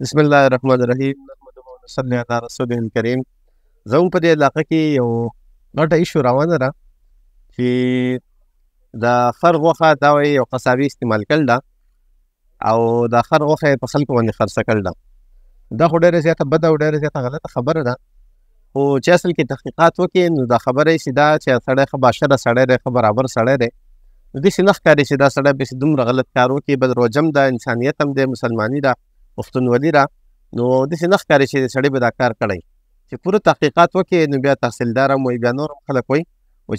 بسم الله الرحمن الرحیم نحمده ونصلي علی رسوله الکریم. زموږ په دې علاقه کې یو غټه ایشو روانه ده چې د خر غوښه دا وایي یو قصابي استعمال کړل ده او د خر غوښه یې په خلکو باندې خرڅه کړل ده. دا خو ډېره زیاته بده او ډېره زیاته غلطه خبره ده، خو چې اصل کې تحقیقات وکړي نو دا خبره یې چې دا چې سړی ښه باشره سړی دی، ښه برابر سړی دی، نو داسې نه ښکاري چې دا سړی بس دومره غلط کار وکړي. بدروجم ده، انسانیت هم دی، مسلماني ده، پښتونولي ده، نو داسې نه ښکاري چې سړی به دا کار کړی. چې پوره تحقیقات وکړي نو بیا تحصیلدار هم وایي، بیا نور هم خلک وایي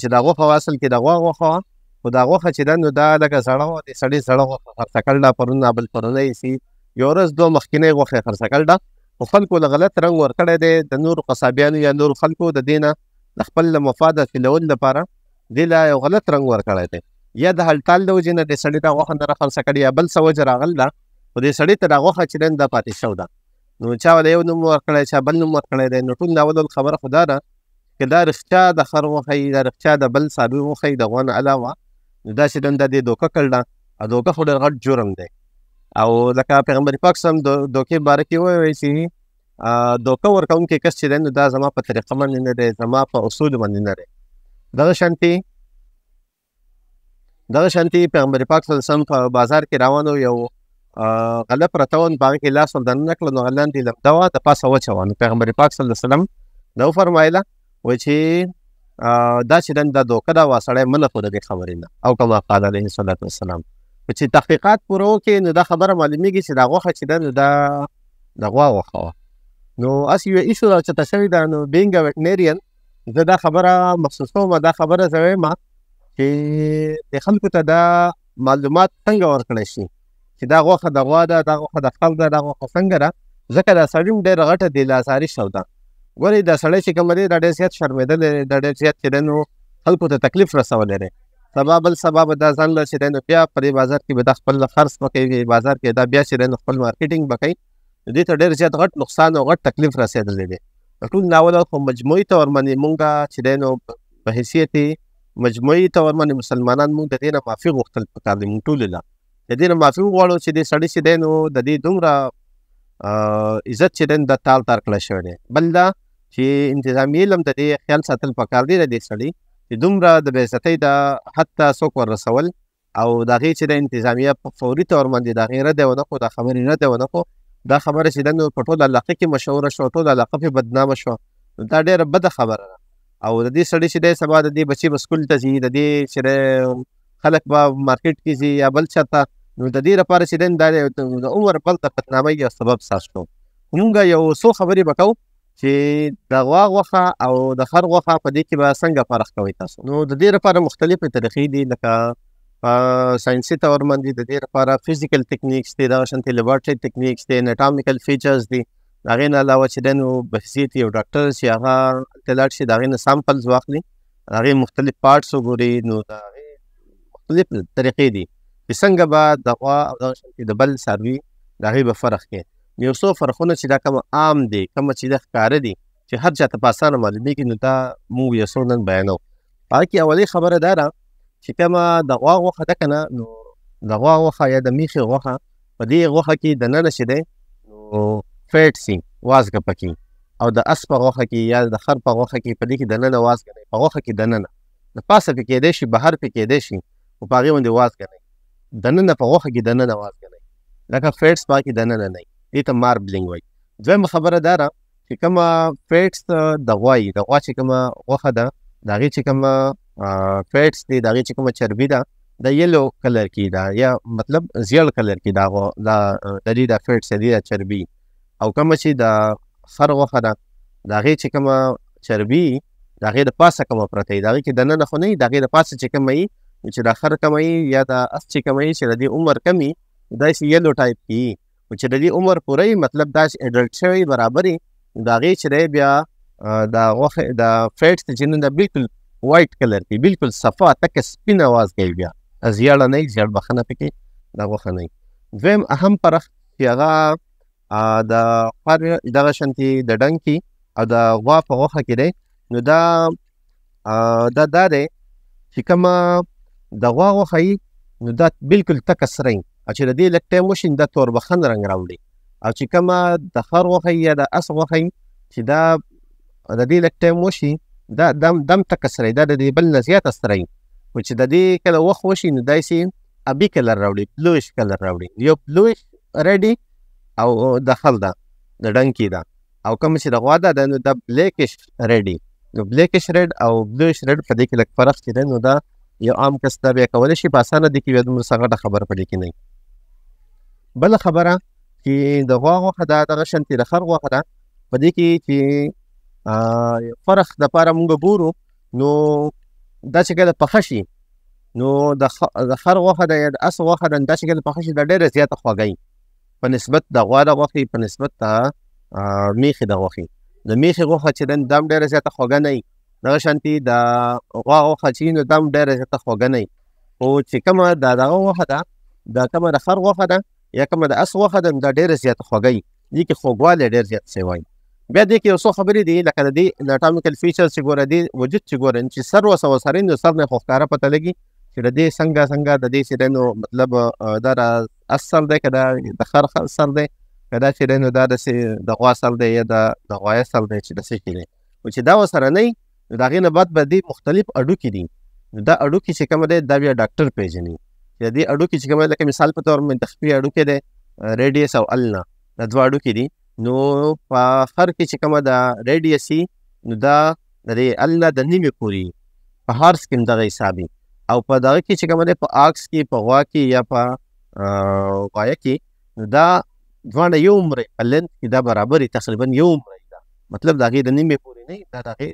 چې دا غوښه اصل کې د غوا غوښه وه، خو دا غوښه چې ده نو دا لږه زړه وه، د سړي زړه غوښه خرڅه کړل ده پرون بل پرونی سي یو ورځ دوه مخکینۍ غوښه یې خرڅه کړل ده، خو خلکو له غلط رنګ ورکړی دی. د نورو قصابیانو یا نورو خلکو د دې نه د خپل مفاد حاصلولو لپاره دې له یو غلط رنګ ورکړی دی. یا د هلټال د وجې نه دې سړي ته غوښه نه راخرڅه کړې یا بل څه وجه راغل ده، خو دې سړي ته دا غوښه چې دی دا پاتې شوې ده. نو چا ورله یو نوم ورکړی، چا بل نوم ورکړی دی. نو ټول د اول خبره خو دا ده چې دا رښتیا د خر غوښه یي، دا رښتیا د بل څاروي غوښه یي د غوا نه علاوه، نو دا چې دا دې دوکه کړل ده، او دوکه خو ډېر غټ جرم دی. او لکه پیغمبر پاک صلی دوکې باره کې وویل چې دوکه ورکوونکی کس چې دی نو دا زما په طریقه باندې نه دی، زما په اصولو باندې نه دی. دغه شانتې پیغمبر پاک صلی الله علیه وسلم په بازار کې روان و، یو غله پرته وه، په هغه کې لاس ور دننه کړه، نو هغه لاندې لمده وه، د پاسه وچه وه. نو پیغمبر پاک صلی الله علیه وسلم دا وفرمایله وایي چې دا چې دا دوکه ده، وا سړی مه لپو د دې خبرې نه، او کما قال علیه الصلاة والسلام. چې تحقیقات پوره وکړي نو دا خبره معلومیږي چې دا غوښه چې ده نو دا د غوا غوښه وه. نو هسې یوه ایشو راچته شوې ده. نو بینګ ا ویټنیرین زه دا خبره محسوسوم، دا خبره زه وایم چې د خلکو ته دا معلومات څنګه ورکړی شي چې دا غوښه د غوا ده، دا غوښه د خر ده، دا غوښه څنګه ده. ځکه دا سړي هم ډېره غټه دلاساري شو ده. ګورئ دا سړی چې کوم دی دا ډېر زیات شرمېدلی دی، دا ډېر زیات چې دی نو خلکو ته تکلیف رسولی دی. سبا بل سبا به دا ځان له چې دی نو بیا په دې بازار کې به دا خپل خرڅ به کوي، بازار کې دا بیا چې دی نو خپل مارکیټینګ به کوي، نو دې ته ډېر زیات غټ نقصان او غټ تکلیف رسېدلی دی. ټول ناوله خو مجموعي طور باندې مونږ چې دی نو په حیثیت مجموعي طور باندې مسلمانان مونږ د دې نه معافي غوښتل پکار دی. مونږ ټولو له د دې نه معافي وغواړو چې دې سړي چې دی نو د دې دومره عزت چې دی دا تال تار کړی شوی دی. بل دا چې انتظامي علم د دې خیال ساتل پکار دی د دې سړي چې دومره د بې عزتۍ د حد ته څوک ور رسول، او د هغې چې د انتظامیه په فوري طور باندې د هغې رد یې ونه کړو، دا خبرې رد یې ونه کړو، دا خبره چې ده نو په ټول علاقه کې مشهوره شوه، ټول علاقه پرې بدنامه شوه. نو دا ډېره بده خبره ده. او د دې سړي چې دی سبا د دې بچي به سکول ته ځي، د دې چې دی خلک به مارکیټ کې ځي یا بل چاته، نو د دې لپاره چې دی دا د عمر بل ته بدنامۍ یو سبب ساز شو. مونږ یو څو خبرې به کوو چې د غوا غوښه او د خر غوښه په دې کې به څنګه فرق کوئ تاسو. نو د دې لپاره مختلفې طریقې دي، لکه په ساینسي طور باندې د دې لپاره فزیکل ټیکنیکس دي، دغه شانتې لیبارټري ټیکنیکس دي، اناټامیکل فیچرز دي. د هغې نه علاوه چې دی نو په حیثیت یو ډاکټر چې هغه هلته لاړ شي، د هغې نه سامپلز واخلي، د هغې مختلف پارټس وګوري، نو د هغې مختلف طریقې دي چې څنګه به د غوا او دغه شانتې د بل څاروي د هغې به فرق کوي. یو څو فرقونه چې دا کومه عام دي، کومه چې دا ښکاره دي چې هر چا ته په اسانه معلومېږي، نو دا موږ یو څو نن بیانوو. په هغه کې اولۍ خبره دا ده چې کومه د غوا غوښه ده که نه، نو د غوا غوښه یا د میښې غوښه، په دې غوښه کې دننه چې دی نو فیټ سي، وازګه پکې، او د اس په غوښه کې یا د خر په غوښه کې په دې کې دننه وازګه نه وي، په غوښه کې دننه د پاسه پې کېدی شي، بهر پې کېدی شي، خو په هغې باندې وازګه نه وي، دننه په غوښه کې دننه وازګه نه وي، لکه فیټس په هغه کې دننه نه وي، دې ته ماربلینګ وایي. دویمه خبره دا ده چې کومه فیټس د غوا یي، د غوا چې کومه غوښه ده د هغې چې کومه فیټس دي، د هغې چې کومه چربي ده د یلو کلر کې ده، یا مطلب زیړ کلر کې دا د دې دا فیټس دي دا چربي. او کومه چې د خر غوښه ده د هغې چې کومه چربي د هغې د پاسه کومه پرته وي، د هغې کې دننه خو نه وي، د هغې د پاسه چې کومه وي چې د خر کومه وي یا د اس چې کومه وي چې د دې عمر کم وي، داسې یلو ټایپ کې وي، چې د دې عمر پوره وي، مطلب دا چې اډلټ شوی برابر وي، د هغې چې دی بیا د غوښې د فیټس چې نن د بالکل وایټ کلر کې بالکل صفا تکه سپینه وازګه وي، بیا زیړه نه وي، زیړ بخنه پکې دا غوښه نه وي. دویم اهم فرق چې هغه د خر دغه شانتې د ډنګ او د غوا په غوښه کې دی، نو دا دی چې کومه د غوا غوښه وي نو دا بالکل تکه سره وي، او چې د دې لږ ټایم وشي دا توربخن رنګ راوړي. او چې کومه د خر غوښه یا د اس غوښه چې دا د دې لږ ټایم وشي دا دم تکه سره دا د دې بل نه زیاته سره وي، خو چې د دې کله وخت وشي نو دا یې ابي کلر راوړي، بلویش کلر راوړي. یو بلویش ریډي او د خل ده د ډنکي ده، او کوم چې د غوا ده نو د بلیکش ریډي. نو بلیکش ریډ او بلویش ریډ په دې کې لږ فرق چې دی نو دا یو عام کس دا بیا کولی شي په اسانه دي کې بیا دومره څه غټه خبره په دې کې نه وي. بله خبره چې د غوا غوښه ده دغه شانتې د خر غوښه ده، په دې کې چې فرق دپاره مونږ ګورو نو دا چې کله پخه شي نو د خر غوښه ده یا د اس غوښه ده دا چې کله پخه شي دا ډېره زیاته خوږه وي په نسبت د غوا د غوښې، په نسبت د میخې د غوښې. د میخې غوښه چې ده دا هم ډېره زیاته خوږه نه وي، دغه شانتې د غوا غوښه چې نو دا هم ډېره زیاته خوږه نه وي. خو چې کومه د دغه غوښه ده دا کومه د خر غوښه ده یا کومه د اس غوښه ده دا ډېره زیاته خوږه وي، دې کې خوږوالی ډېر زیات شوی. بیا دې کې یو څو خبرې دي لکه د دې اناټامیکل فیچرز چې ګوره دې وجود چې ګوره چې سر ورسره سرې نو سر نه خو ښکاره پته لګي چې د دې څنګه د دې چې دی نو مطلب دا د اس سر دی که د خر سر دی که دا چې دی نو دا داسې د غوا سر دی یا د غوایه سر دی چې داسې شي دی. خو چې دا ورسره نه وي نو د هغې نه بعد به دې مختلف اډوکي دي. دا اډوکي چې کومه دی دا بیا ډاکټر پېژني چې د دې اډوکي چې کومه لکه مثال په طور منتخبي اډوکي دی ریډیس او النا دا دوه اډوکي دي. نو په خر کې چې کومه د ریډیسي نو دا د دې النا د نیمې پورې په هارس کې هم دغه حساب وي، او په دغه کې چې کومه دی په آکس کې په غوا کې یا په غوایه کې نو دا دواړه یو عمر په لینت کې دا برابر وي، تقریبا یو عمر ده، مطلب د هغې د نیمې پورې نه دا د هغې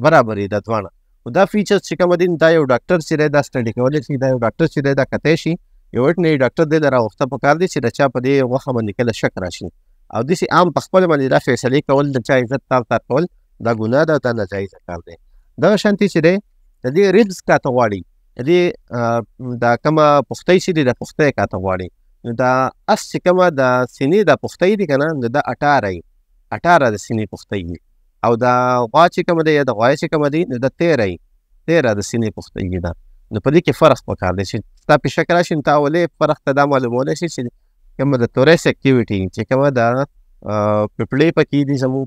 برابر وي دا دواړه. خو دا فیچرز چې کومه دي دا یو ډاکټر چې دی دا سټډي کولی شي، دا یو ډاکټر چې دی دا کتی شي، یو ویټنري ډاکټر دی له راغوښته پکار دی چې د چا په دې غوښه باندې کله شک راشي او داسې عام په خپله باندې دا فیصلې کول د چا عزت تار کول دا ګناه ده او دا ناجایزه کار دی. دغه شانتې چې دی د دې ریبز کاته غواړي، د دې دا کومه پختۍ چې دي د پختۍ کاته غواړي نو دا اس چې کومه د سینې د پختۍ دي که نه نو دا 18 د سینې پختۍ وي، او د غوا چې کومه دی یا د غوایه چې کومه دي نو د 13 د سینې پختۍ وي. ده نو په دې کې فرق پکار دی چې ستا په شک راشي نو تا اولې فرق ته دا معلومولی شي چې کومه د توریس اکټیویټي چې کومه د پپړې پکې دي زموږ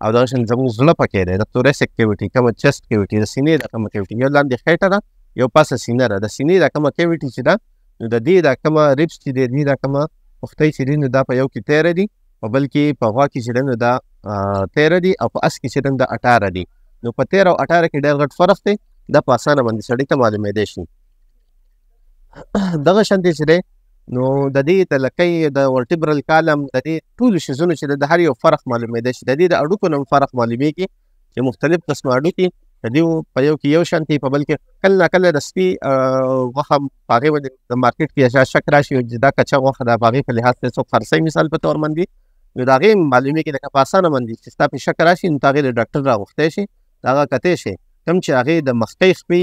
او دغه شان زموږ زړه پکې دی، د توریس اکټیویټي کومه چست اکټیویټي د سینې د کومه اکټیویټي یو لاندې خېټه ده یو پاسه سینه ده، د سینې د کومه اکټیویټي چې ده نو د دې د کومه ریبس چې دی دې د کومه پختۍ چې دي نو دا په یو کې 13 دي او بل کې په غوا کې چې دی نو دا 13 دي او په اس کې چې دی دا 18 دي. نو په 13 او 18 کې ډېر غټ فرق دی، دا په اسانه باندې سړي ته معلومېدی شي. دغه شانتې چې دی نو د دې د لکۍ د ورټیبرل کالم د دې ټولو شیزونو چې د هر یو فرق معلومېدی شي. د دې د اډوکو نه فرق معلومېږي چې مختلف قسمه اډوکي د دې په یو کې یو شانتې په بل کې کله ناکله د سپي غوښه په هغې باندې د مارکېټ کې شک راشي چې دا کچه غوښه ده په هغې په لحاظ سره څوک خرڅوي مثال په طور باندې نو د هغې معلومېږي لکه په اسانه باندې چې ستا په شک راشي نو ته هغې د ډاکټر راغوښتی شي د هغه کتی شي کوم چې هغې د مخکۍ خپې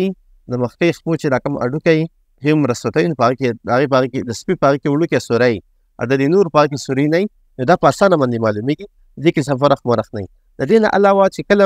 د مخکۍ خپو چې دا کوم اډوکی هم رسوتی نو په هغې کې د سپي په هغې کې وړوکی سوری او د دې نور په هغې کې سوري نه وي نو دا په اسانه باندې معلومېږي، دې کې څه فرق مرق نه وي. د دې نه علاوه چې کله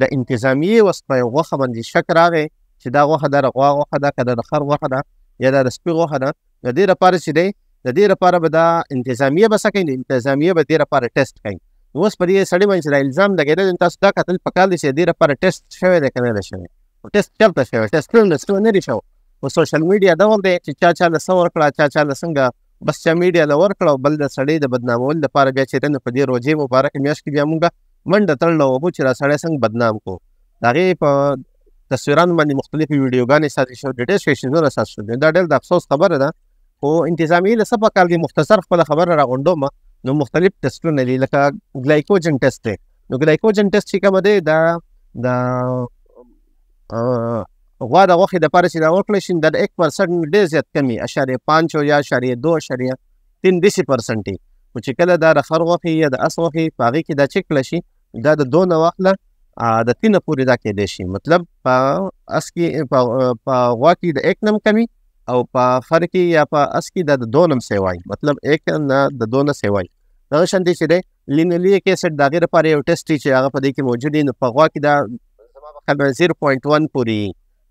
د انتظامیې وس په یو غوښه باندې شک راغی چې دا غوښه ده د غوا غوښه ده که د خر غوښه ده یا دا د سپي غوښه ده د دې لپاره چې دی د دې لپاره به دا انتظامیه به څه کوي انتظامیه به دې لپاره ټیسټ کوي. نو اوس په دې سړي باندې چې دا الزام لګېدلی نو تاسو دا کتل پکار دی چې د دې لپاره ټیسټ شوی دی که نه دی شوی. ټیسټ چېرته شوی ټیسټ کړل نه دی شوی. په سوشل میډیا ډول دی چې چا له څه ورکړه چا له څنګه بس چا میډیا له ورکړه او بل د سړي د بدنامولو لپاره بیا چې دی نو په دې روژې مبارکې میاشت کې بیا مونږ منډه تړله وبو چې را سړی څنګه بدنام کړو. د هغې په تصویرانو باندې مختلفې ویډیوګانې ساتل شوي ډېر سټیشنونه سات شوي. دا ډېر د افسوس خبره ده خو انتظامیې له څه پکار دي مختصر خپله خبره راغونډوم نو مختلف ټسټونه دي لکه ګلایکوجن ټسټ دی. نو ګلایکوجن ټسټ چې کومه دی دا د غوا د غوښې دپاره چې دا وکړی شي دا د 1% ډېر زیات کم وي 0.5 یا 0.2 داسې پرسنټ وي. خو چې کله دا د خر غوښې یا د اس غوښې په هغې کې دا چک کړی شي دا د 2 نه واخله د 3 پورې دا کېدی شي، مطلب په اس کې په غوا کې د 1 نم کمي او په خر کې یا په اس کې دا د 2 نم سیوای مطلب 1 نه د 2 نه سیوای. دغه شانتې چې دی لینولیک ایسډ د هغې لپاره یو ټسټ چې هغه په دې کې موجود وي نو په غوا کې دا زما په خیال باندې 0.1 پورې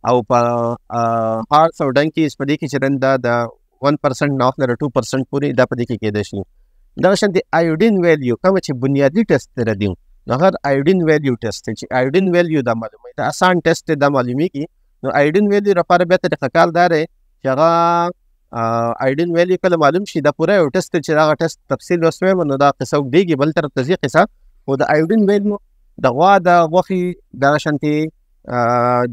او په هارس او ډنکیز په دې کې چې دا د 1% نه واخله د 2% پورې دا په دې کې کېدی شي. دغه شانتي آیوډین ویلیو کوم چې بنیادی ټیسټ تر دی نو هغه آیوډین ویلیو ټیسټ چې آیوډین ویلیو دا معلومه دا آسان ټیسټ دا معلومیږي نو آیوډین ویلیو لپاره به ته کار دار چې هغه آیوډین ویلیو کله معلوم شي دا پوره یو ټیسټ چې دا ټیسټ تفصیل وسوي نو دا قصه دیږي بل تر تزي قصه او د آیوډین ویلیو د غوا د غوښې دغه شانتي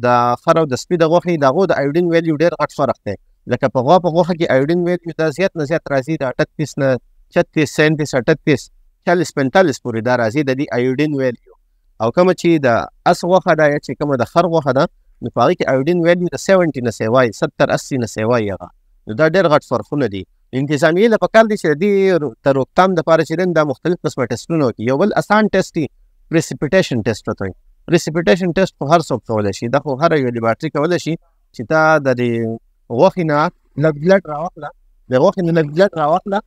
د خر او د سپي د غوښې دغه د آیوډین ویلیو ډېر غټ فرق دی لکه په غوا په غوښه کې آیوډین ویلیو دا زیات نه زیات راځي د 38 نه 36 37 38 40 45 پورې دا راځي د دې آیوډین ویلیو او کوم چې د اس غوښه دا چې کوم د خر غوښه ده نو په هغې کې آیوډین ویلیو د 70 نه سیوای 70 80 نه سیوای هغه نو دا ډېر غټ فرقونه دي انتظامیې له پکار دي چې دې ته روکتام دپاره چې دا مختلف قسمه ټسټونه وکړي یو بل اسان ټسټ دی پریسیپیټیشن ټسټ ورته وایي پریسیپیټیشن ټسټ خو هر څوک کولی شي دا خو هر یو لیبارټري کولی شي چې تا د دې غوښې نه لږ بلډ راواخله د غوښې نه لږ بلډ راواخله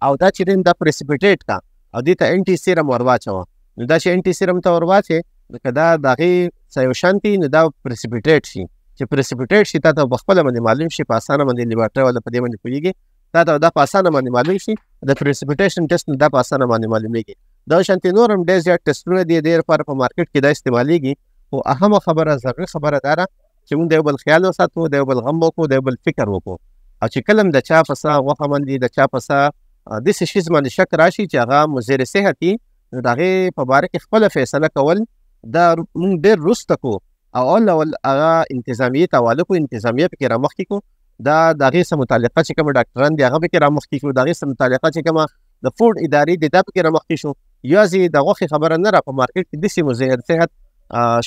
او دا چې دا پریسیپیټیټ کا او دې ته انټي سیرم ور واچوه نو دا چې انټي سیرم ته ور واچې که دا د هغې څه یو شان نو دا پریسیپیټیټ شي چې پریسیپیټیټ شي تا ته په خپله باندې معلوم شي په اسانه باندې لیبارټري والا په دې باندې پوهېږي تا ته دا په اسانه باندې معلوم شي د پریسیپیټیشن ټسټ دا په اسانه باندې معلومېږي دا شانتې نور هم ډېر زیات ټسټونه دي دې لپاره په مارکیټ کې دا استعمالېږي خو اهمه خبره ضروري خبره دا ده چې موږ د یو بل خیال وساتو د یو بل غم وکړو د یو بل فکر وکړو او چې کله هم د چا په څه غوښه باندې د چا په څه داسې شیز باندې شک راشي چې هغه مضر صحت وي نو د هغې په باره کې خپله فیصله کول دا موږ ډېر وروسته کړو او اول هغه انتظامیې ته حواله کړو انتظامیه پکې رامخکې کړو دا د هغې سره متعلقه چې کوم ډاکټران دي هغه پکې رامخکې کړو د هغې سره متعلقه چې کومه د فوډ ادارې دي دا پکې رامخکې شو یوازې د غوښې خبره نه را په مارکیټ کې داسې مضر صحت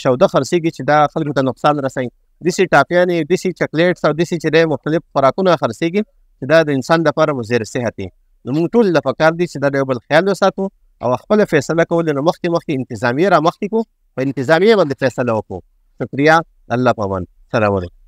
شوده خرڅېږي چې دا خلکو ته نقصان رسوي داسې ټاپیانې داسې چاکلیټس او داسې چې دی مختلف خوراکونه خرڅېږي چې دا د انسان دپاره مضر صحت دی نو موږ ټول له پکار دي چې دا د یو بل خیال وساتو او خپله فیصله کول نه مخکې انتظامیې را مخکې کړو په انتظامیې باندې فیصله وکړو شکریه الله پامان سلام علیکم